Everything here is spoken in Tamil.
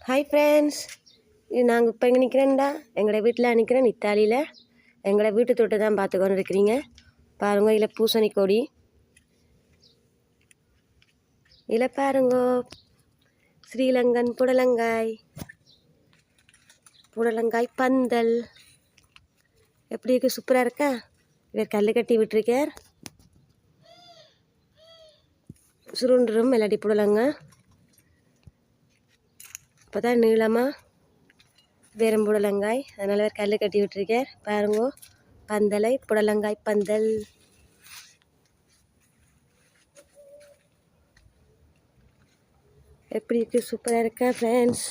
ஹாய் ஃப்ரெண்ட்ஸ், நாங்கள் இப்போ எங்கே நிற்கிறேன்டா? எங்களோட வீட்டில் நிற்கிறேன், இத்தாலியில். எங்களோட வீட்டு தொட்டு தான் பார்த்துக்கொண்டு இருக்கிறீங்க. பாருங்க, இதில் பூசணி கொடி, இதில் பாருங்க ஸ்ரீலங்கன் புடலங்காய் பந்தல் எப்படி இருக்குது? சூப்பராக இருக்கா? இவர் கல் கட்டி விட்டுருக்கார். சுருண்டுரும் இல்லாட்டி புடலங்க இப்போ தான் நீளமாக வெறும் புடலங்காய், அதனால் வேறு கல் கட்டி விட்டுருக்கார். பாருங்கோ பந்தலை, புடலங்காய் பந்தல். எப்படி இருக்குது? சூப்பராக இருக்கா ஃப்ரெண்ட்ஸ்?